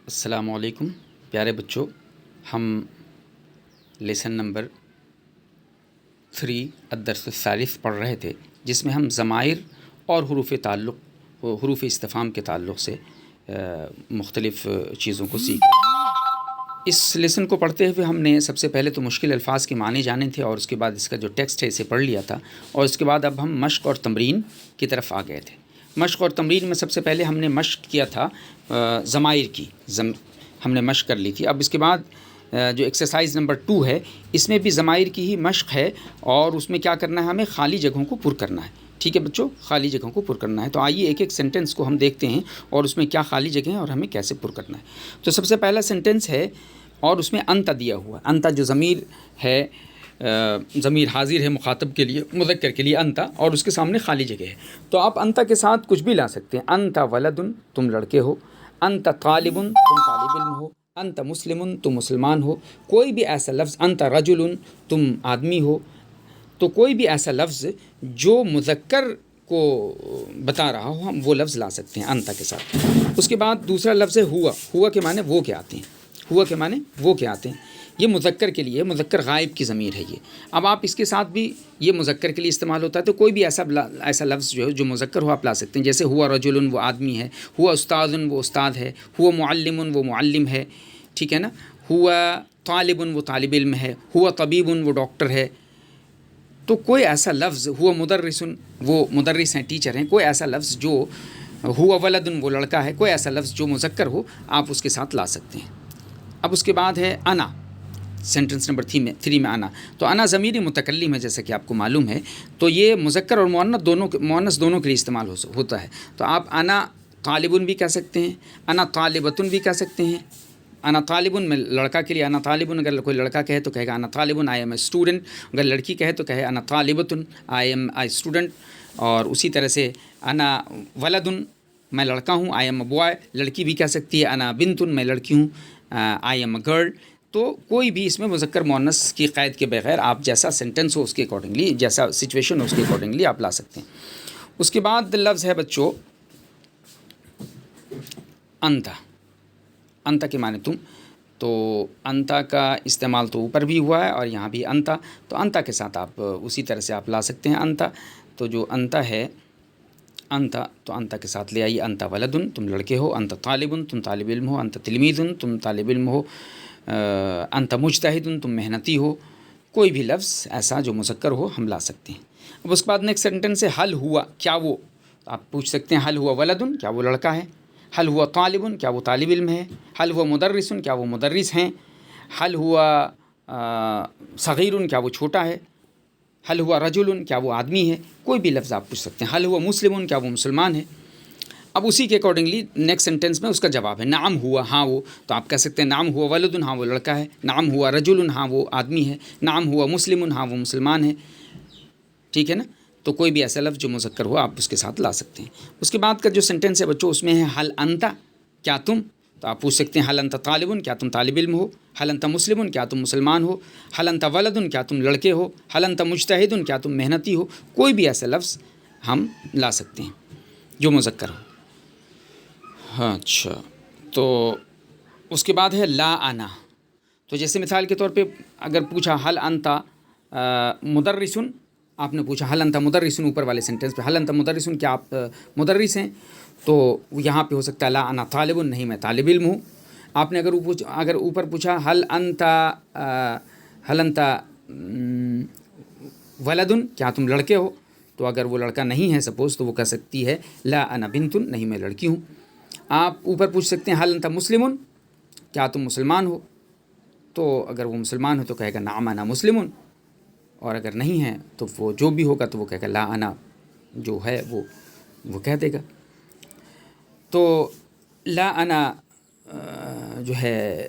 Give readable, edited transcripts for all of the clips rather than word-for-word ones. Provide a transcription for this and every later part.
السلام علیکم پیارے بچوں، ہم لیسن نمبر 3 الدرس الثالث پڑھ رہے تھے، جس میں ہم ضمائر اور حروف استفہام کے تعلق سے مختلف چیزوں کو سیکھ رہے ہیں۔ اس لیسن کو پڑھتے ہوئے ہم نے سب سے پہلے تو مشکل الفاظ کے معنی جانے تھے، اور اس کے بعد اس کا جو ٹیکسٹ ہے اسے پڑھ لیا تھا، اور اس کے بعد اب ہم مشق اور تمرین کی طرف آ گئے تھے۔ مشق اور تمرین میں سب سے پہلے ہم نے مشق کیا تھا ضمائر کی، ہم نے مشق کر لی تھی۔ اب اس کے بعد جو ایکسرسائز نمبر 2 ہے، اس میں بھی ضمائر کی ہی مشق ہے، اور اس میں کیا کرنا ہے، ہمیں خالی جگہوں کو پر کرنا ہے۔ ٹھیک ہے بچوں، خالی جگہوں کو پر کرنا ہے۔ تو آئیے ایک ایک سینٹنس کو ہم دیکھتے ہیں، اور اس میں کیا خالی جگہ ہیں اور ہمیں کیسے پر کرنا ہے۔ تو سب سے پہلا سینٹنس ہے، اور اس میں انت دیا ہوا، انت جو ضمیر ہے، ضمیر حاضر ہے مخاطب کے لیے، مذکر کے لیے انت، اور اس کے سامنے خالی جگہ ہے۔ تو آپ انت کے ساتھ کچھ بھی لا سکتے ہیں۔ انت ولدن، تم لڑکے ہو۔ انت طالبن، تم طالب علم ہو۔ انت مسلمن، تم مسلمان ہو۔ کوئی بھی ایسا لفظ، انت رجلن، تم آدمی ہو۔ تو کوئی بھی ایسا لفظ جو مذکر کو بتا رہا ہو، ہم وہ لفظ لا سکتے ہیں انت کے ساتھ۔ اس کے بعد دوسرا لفظ ہے ہوا۔ ہوا کے معنی وہ کیا آتے ہیں، ہوا کے معنی وہ کیا آتے ہیں، یہ مذکر کے لیے، مذکر غائب کی ضمیر ہے یہ۔ اب آپ اس کے ساتھ بھی، یہ مذکر کے لیے استعمال ہوتا ہے، تو کوئی بھی ایسا لفظ جو ہے جو مذکر ہو آپ لا سکتے ہیں، جیسے ہوا رجل، وہ آدمی ہے۔ ہوا استاذ، وہ استاد ہے۔ ہوا معلم، وہ معلم ہے۔ ٹھیک ہے نا۔ ہوا طالب، وہ طالب علم ہے۔ ہوا طبیب، وہ ڈاکٹر ہے۔ تو کوئی ایسا لفظ، ہوا مدرس، وہ مدرس ہیں، ٹیچر ہیں۔ کوئی ایسا لفظ جو ہوا ولد، وہ لڑکا ہے، کوئی ایسا لفظ جو مذکر ہو، آپ اس کے ساتھ لا سکتے ہیں۔ اب اس کے بعد ہے انا، سینٹنس نمبر 3 میں انا۔ تو انا ضمیر متکلم ہے، جیسا کہ آپ کو معلوم ہے، تو یہ مذکر اور مؤنث دونوں کے لیے استعمال ہوتا ہے۔ تو آپ انا طالبن بھی کہہ سکتے ہیں، انا طالبتن بھی کہہ سکتے ہیں۔ انا طالبن میں لڑکا کے لیے انا طالبن، اگر کوئی لڑکا کہے تو کہے گا انا طالبن، آئی ایم اے اسٹوڈنٹ۔ اگر لڑکی کہے تو کہے انا طالبتن، آئی ایم اے اسٹوڈنٹ۔ اور اسی طرح سے انا ولدن، میں لڑکا ہوں، آئی ایم اے بوائے۔ لڑکی بھی کہہ سکتی ہے انا بنتن، میں لڑکی ہوں، آئی ایم اے گرل۔ تو کوئی بھی اس میں مذکر مؤنث کی قید کے بغیر آپ جیسا سینٹنس ہو اس کے اکارڈنگلی، جیسا سچویشن ہو اس کے اکارڈنگلی آپ لا سکتے ہیں۔ اس کے بعد لفظ ہے بچوں انت۔ انت کے معنی تم۔ تو انت کا استعمال تو اوپر بھی ہوا ہے اور یہاں بھی انت، تو انت کے ساتھ آپ اسی طرح سے آپ لا سکتے ہیں انت۔ تو جو انت ہے، انت، تو انت کے ساتھ لے آئیے انت ولدن، تم لڑکے ہو۔ انت طالبن، تم طالب علم ہو۔ انت تلمیذن، تم طالب علم ہو۔ انت مجتہدن، تم محنتی ہو۔ کوئی بھی لفظ ایسا جو مذکر ہو ہم لا سکتے ہیں۔ اب اس کے بعد نیکسٹ سینٹنس ہے حل ہوا، کیا وہ، آپ پوچھ سکتے ہیں حل ہوا ولدن، کیا وہ لڑکا ہے۔ حل ہوا طالبن، کیا وہ طالب علم ہے۔ حل ہوا مدرسن، کیا وہ مدرس ہیں۔ حل ہوا صغیرن، کیا وہ چھوٹا ہے۔ حل ہوا رجلن، کیا وہ آدمی ہے۔ کوئی بھی لفظ آپ پوچھ سکتے ہیں۔ حل ہوا مسلمن، کیا وہ مسلمان ہے۔ اب اسی کے اکارڈنگلی نیکسٹ سینٹنس میں اس کا جواب ہے نعم ہوا، ہاں وہ، تو آپ کہہ سکتے ہیں نعم ہوا ولدن، ہاں وہ لڑکا ہے۔ نعم ہوا رجلن، ہاں وہ آدمی ہے۔ نعم ہوا مسلمن، ہاں وہ مسلمان ہے۔ ٹھیک ہے نا۔ تو کوئی بھی ایسا لفظ جو مذکر ہو آپ اس کے ساتھ لا سکتے ہیں۔ اس کے بعد کا جو سینٹنس ہے بچوں، اس میں ہے حل انت، کیا تم، تو آپ پوچھ سکتے ہیں حل انت طالبن، کیا تم طالب علم ہو۔ حل انت مسلمن، کیا تم مسلمان ہو۔ حل انت ولدن، کیا تم لڑکے ہو۔ حل انت مجتہدن، کیا تم محنتی ہو۔ کوئی بھی ایسا لفظ ہم لا سکتے ہیں جو مذکر ہو۔ ہاں اچھا، تو اس کے بعد ہے لا انا۔ تو جیسے مثال کے طور پہ اگر پوچھا حل انت مدرسن، آپ نے پوچھا حل انت مدرسن، اوپر والے سینٹنس پہ حل انت مدرسن، کیا آپ مدرس ہیں، تو یہاں پہ ہو سکتا ہے لا انا طالب، نہیں میں طالب علم ہوں۔ آپ نے اگر اوپر پوچھا حل انت ولدن، کیا تم لڑکے ہو، تو اگر وہ لڑکا نہیں ہے سپوز، تو وہ کہہ سکتی ہے لا انا بنتن، نہیں میں لڑکی ہوں۔ آپ اوپر پوچھ سکتے ہیں حل انت مسلمن، کیا تم مسلمان ہو، تو اگر وہ مسلمان ہو تو کہے گا نعم انا مسلمن، اور اگر نہیں ہے تو وہ جو بھی ہوگا تو وہ کہے گا لا انا، جو ہے وہ کہہ دے گا۔ تو لا انا جو ہے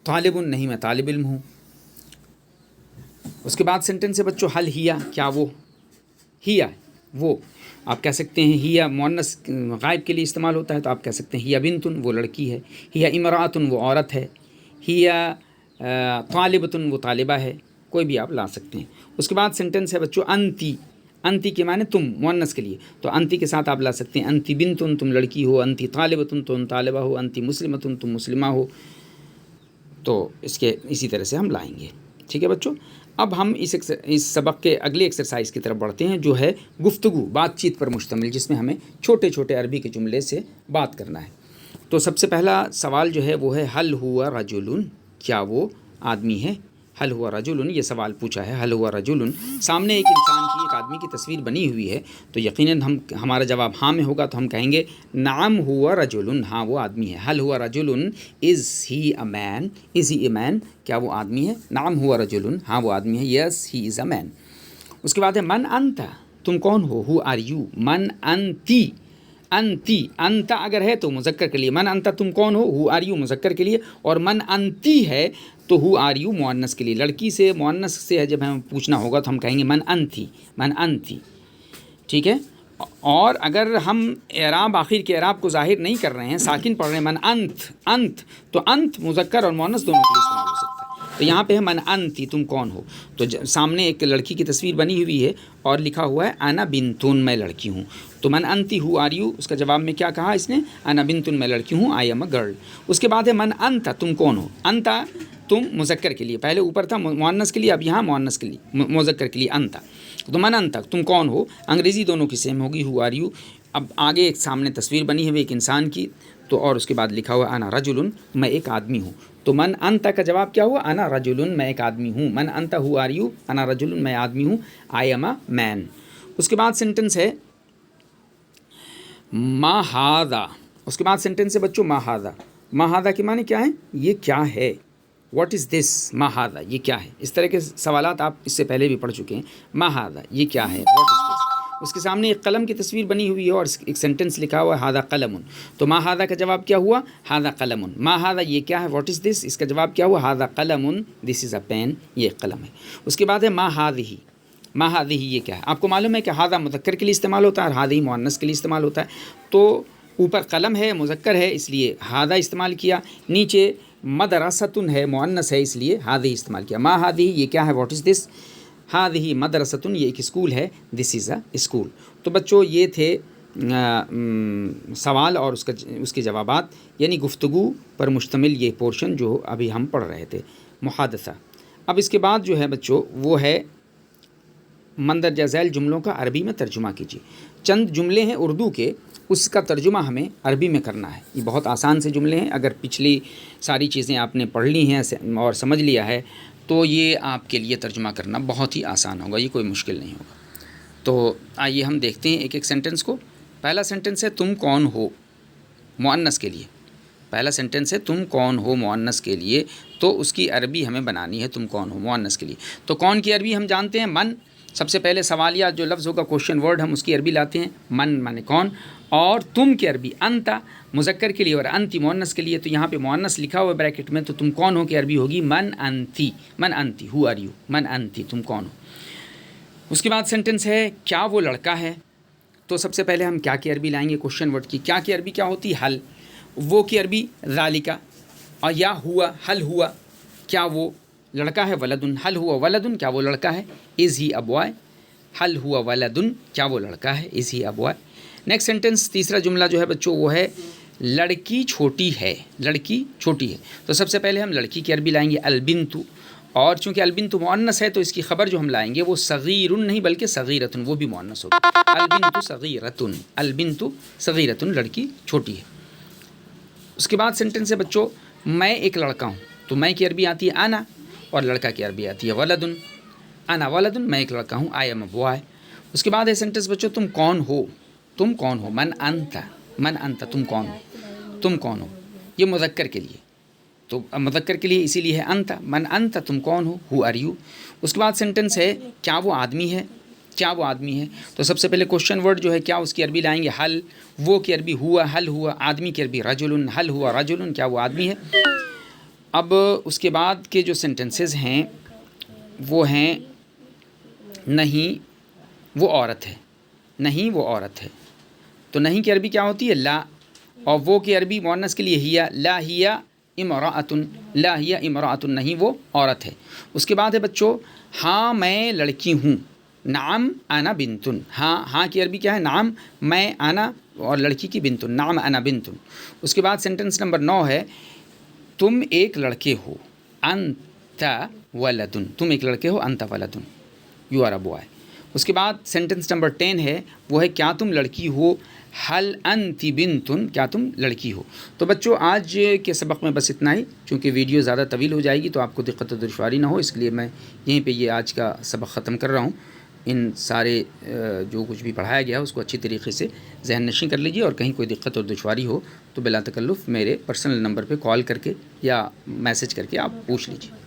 طالب، نہیں میں طالب علم ہوں۔ اس کے بعد سینٹنس ہے بچوں حل ہیا، کیا وہ، ہیا وہ، آپ کہہ سکتے ہیں ہیا مؤنث غائب کے لیے استعمال ہوتا ہے، تو آپ کہہ سکتے ہیں ہیا بنتن، وہ لڑکی ہے۔ ہیا امراتن، وہ عورت ہے۔ ہیا طالبتن، وہ طالبہ ہے۔ کوئی بھی آپ لا سکتے ہیں۔ اس کے بعد سینٹنس ہے بچوں انتی۔ انتی کے معنی تم، مؤنث کے لیے، تو انتی کے ساتھ آپ لا سکتے ہیں انتی بنتن، تم لڑکی ہو، انتی طالبتن، تم طالبہ ہو، انتی مسلمتن، تم مسلمہ ہو. تو اسی طرح سے ہم لائیں گے. ٹھیک ہے بچوں. اب ہم اس سبق کے اگلے ایکسرسائز کی طرف بڑھتے ہیں، جو ہے گفتگو، بات چیت پر مشتمل، جس میں ہمیں چھوٹے چھوٹے عربی کے جملے سے بات کرنا ہے. تو سب سے پہلا سوال جو ہے وہ ہے حل ہوا رجل، کیا وہ آدمی ہے؟ حل ہوا رجل، یہ سوال پوچھا ہے. حل ہوا رجل، سامنے ایک انسان کی، ایک آدمی کی تصویر بنی ہوئی ہے، تو یقیناً ہمارا جواب ہاں میں ہوگا، تو ہم کہیں گے نعم ہوا رجل، ہاں وہ آدمی ہے. حل ہوا رجل، از ہی اے مین، از ہی اے مین، کیا وہ آدمی ہے؟ نعم ہوا رجل، ہاں وہ آدمی ہے. یس ہی از اے مین. اس کے بعد ہے من انت، تم کون ہو؟ Who are you. من انتی، انتی، انت اگر ہے تو مذکر کے لیے، من انت تم کون ہو، ہو آر یو مذکر کے لیے، اور من انتی ہے تو ہو آر یو مؤنث کے لیے. لڑکی سے مؤنث سے جب ہمیں پوچھنا ہوگا تو ہم کہیں گے من انتی، من انتی. ٹھیک ہے. اور اگر ہم اعراب، آخر کے اعراب کو ظاہر نہیں کر رہے ہیں، ساکن پڑھ رہے ہیں، من انت، انت، تو انت مذکر اور مؤنث دونوں کے لیے استعمال ہو سکتا ہے. تو یہاں پہ ہے من انتی، تم کون ہو. تو سامنے ایک لڑکی کی تصویر بنی ہوئی ہے اور لکھا ہوا ہے انا بنتن، میں لڑکی ہوں. تو من انتی ہو آر یو، اس کا جواب میں کیا کہا اس نے؟ انا بنتن، میں لڑکی ہوں، آئی ایم اے گرل. اس کے بعد ہے من انتا، تم کون ہو. انتا تم مذکر کے لیے، پہلے اوپر تھا مؤنث کے لیے، اب یہاں مؤنث کے لیے، مذکر کے لیے انتا. تو من انتا، تم کون ہو. انگریزی دونوں کی سیم ہوگی، ہو آر یو. اب آگے ایک سامنے تصویر بنی ہے ایک انسان کی، تو اور اس کے بعد لکھا ہوا انا رجل، میں ایک آدمی ہوں. تو من انتا کا جواب کیا ہوا؟ انا رجل، میں ایک آدمی ہوں. من انتا ہو آر یو، انا رجل، میں آدمی ہوں، آئی ایم اے مین. اس کے بعد سینٹنس ہے ما ہاذا. اس کے بعد سینٹنس ہے بچوں ما ہاذا. ما ہاذا کے معنی کیا ہے؟ یہ کیا ہے. واٹ از دس، ما ہاذا، یہ کیا ہے. اس طرح کے سوالات آپ اس سے پہلے بھی پڑھ چکے ہیں. ما ہاذا، یہ کیا ہے، واٹ از دس. اس کے سامنے ایک قلم کی تصویر بنی ہوئی ہے اور ایک سینٹنس لکھا ہوا ہے ہاذا قلم. تو ما ہاذا کا جواب کیا ہوا؟ ہاذا قلم. ما ہاذا یہ کیا ہے، واٹ از دس، اس کا جواب کیا ہوا؟ ہاذا قلم، دس از اے پین، یہ ایک قلم ہے. اس کے بعد ہے ما ہاذہ. ما ہاذہ یہ کیا ہے. آپ کو معلوم ہے کہ ہاذا مذکر کے لیے استعمال ہوتا ہے اور ہاذہ مؤنث کے لیے استعمال ہوتا ہے. تو اوپر قلم ہے، مذکر ہے، اس لیے ہاذا استعمال کیا. نیچے مدرستن ہے، مؤنث ہے، اس لیے ہاذہ استعمال کیا. ما ہاذہ یہ کیا ہے، واٹ از دس. ہاذہ مدرستن، یہ ایک اسکول ہے، دس از اے اسکول. تو بچوں یہ تھے سوال اور اس کے جوابات، یعنی گفتگو پر مشتمل یہ پورشن جو ابھی ہم پڑھ رہے تھے، محادثہ. اب اس کے بعد جو ہے بچوں وہ ہے مندرجہ ذیل جملوں کا عربی میں ترجمہ کیجیے. چند جملے ہیں اردو کے، اس کا ترجمہ ہمیں عربی میں کرنا ہے. یہ بہت آسان سے جملے ہیں، اگر پچھلی ساری چیزیں آپ نے پڑھ لی ہیں اور سمجھ لیا ہے تو یہ آپ کے لیے ترجمہ کرنا بہت ہی آسان ہوگا، یہ کوئی مشکل نہیں ہوگا. تو آئیے ہم دیکھتے ہیں ایک ایک سینٹنس کو. پہلا سینٹنس ہے تم کون ہو، مؤنث کے لیے. پہلا سینٹنس ہے تم کون ہو، مؤنث کے لیے. تو اس کی عربی ہمیں بنانی ہے، تم کون ہو مؤنث کے لیے. تو کون کی عربی ہم جانتے ہیں، من. سب سے پہلے سوالیہ جو لفظ ہوگا، کوشچن ورڈ، ہم اس کی عربی لاتے ہیں، من مانے کون. اور تم کی عربی انتا مذکر کے لیے اور انتی مؤنث کے لیے. تو یہاں پہ مؤنث لکھا ہوا ہے بریکٹ میں، تو تم کون ہو کی عربی ہوگی من انتی. من انتی، ہو آر یو، من انتی، تم کون ہو. اس کے بعد سینٹنس ہے کیا وہ لڑکا ہے. تو سب سے پہلے ہم کیا کی عربی لائیں گے، کوشچن ورڈ کی. کیا کی عربی کیا ہوتی ہے، حل. وہ کی عربی ذالکا. اور یا ہوا، حل ہوا، کیا وہ لڑکا ہے، ولدن. حل ہوا ولدن، کیا وہ لڑکا ہے، از ہی اے بوائے. حل ہوا ولدن، کیا وہ لڑکا ہے، از ہی اے بوائے. نیکسٹ سینٹنس، تیسرا جملہ جو ہے بچوں وہ ہے لڑکی چھوٹی ہے. لڑکی چھوٹی ہے. تو سب سے پہلے ہم لڑکی کی عربی لائیں گے البنتو. اور چونکہ البنتو مؤنث ہے تو اس کی خبر جو ہم لائیں گے وہ صغیرن نہیں بلکہ صغیرتن، وہ بھی مؤنث ہوگا. البنتو صغیرتن، البنتو صغیرتن، لڑکی چھوٹی ہے. اس کے بعد سینٹنس ہے بچوں میں ایک لڑکا ہوں. تو میں کی عربی آتی ہے انا، اور لڑکا کی عربی آتی ہے ولدن. انا ولدن، میں ایک لڑکا ہوں، آئی ایم اے بوائے. اس کے بعد ہے سینٹنس بچوں تم کون ہو. تم کون ہو، من انت. من انت، تم کون ہو. تم کون ہو یہ مذکر کے لیے، تو مذکر کے لیے اسی لیے ہے انت. من انت، تم کون ہو، ہو آر یو. اس کے بعد سینٹنس ہے کیا وہ آدمی ہے. کیا وہ آدمی ہے. تو سب سے پہلے کوشچن ورڈ جو ہے کیا، اس کی عربی لائیں گے حل. وہ کی عربی ہوا، حل ہوا. آدمی کی عربی رجل، حل ہوا رجل، کیا وہ آدمی ہے. اب اس کے بعد کے جو سینٹنسز ہیں وہ ہیں نہیں وہ عورت ہے. نہیں وہ عورت ہے. تو نہیں کی عربی کیا ہوتی ہے، لا. اور وہ کی عربی مؤنث کے لیے ہیا، لا ہیا امرأۃن. لا ہیا امرأۃن، نہیں وہ عورت ہے. اس کے بعد ہے بچوں ہاں میں لڑکی ہوں. نعم انا بنتن، ہاں کی عربی کیا ہے؟ نعم، میں انا اور لڑکی کی بنتن، نعم انا بنتن۔ اس کے بعد سینٹنس نمبر 9 ہے تم ایک لڑکے ہو، انت ولدن، تم ایک لڑکے ہو، انت ولدن، یو آر اے بوائے۔ اس کے بعد سینٹنس نمبر 10 ہے، وہ ہے کیا تم لڑکی ہو، حل انت بنتن، کیا تم لڑکی ہو۔ تو بچوں آج کے سبق میں بس اتنا ہی، چونکہ ویڈیو زیادہ طویل ہو جائے گی تو آپ کو دقت و دشواری نہ ہو، اس لیے میں یہیں پہ یہ آج کا سبق ختم کر رہا ہوں۔ ان سارے جو کچھ بھی پڑھایا گیا اس کو اچھی طریقے سے ذہن نشین کر لیجیے، اور کہیں کوئی دقت اور دشواری ہو تو بلا تکلف میرے پرسنل نمبر پہ کال کر کے یا میسج کر کے آپ پوچھ لیجیے۔